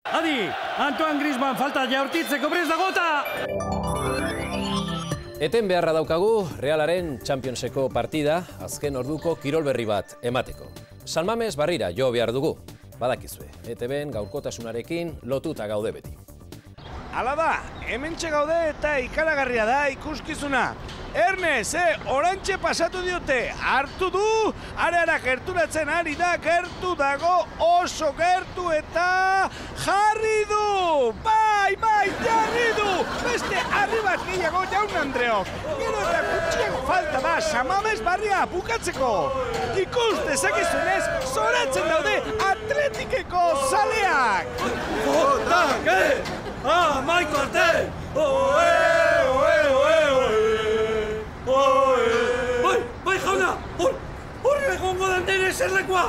Adi, Antoine Griezmann falta jaurtitzeko prest dagota! Eten beharra daukagu Realaren Championseko partida, azken orduko kirol berri bat emateko. San Mames Barrira jo behar dugu, badakizue, ETBen gaurkotasunarekin lotuta gaude beti. Hala da, hementxe gaude eta ikaragarria da ikuskizuna. Ernest, orantxe pasatu diote, hartu du, areara gerturatzen ari da, gertu dago, oso gertu eta jarri du! Bai, jarri du! Beste harri bat gehiago Jaun Andreok. Gero eta gutxiago falta da San Mames Barria bukatzeko. Ikus dezakezunez, zoratzen daude Atletikeko zaleak! Jotak, Maiko arte! Bai, jauna! Hor egongo den dene zerlekoa!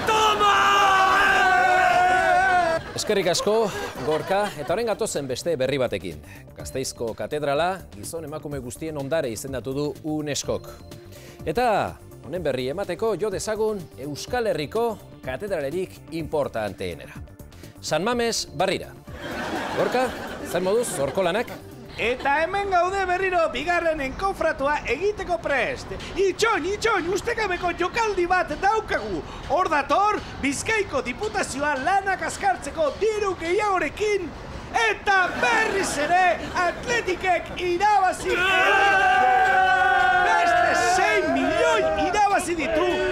Toma! Eskerrik asko, Gorka, eta orain gatozen beste berri batekin. Gasteizko katedrala gizon emakume guztien ondare izendatu du UNESCOk. Eta honen berri emateko jo dezagun Euskal Herriko katedralerik importanteenera. San Mames Barrira. Gorka, zer moduz, horko lanak? Eta hemen gaude berriro bigarren enkofratua egiteko prest. Itxoin, ustekabeko jokaldi bat daukagu. Hor dator, Bizkaiko Diputazioa lanak azkartzeko diru gehiagorekin. Eta berriz ere, Atletikek irabazi. Beste 6 milioi irabazi ditu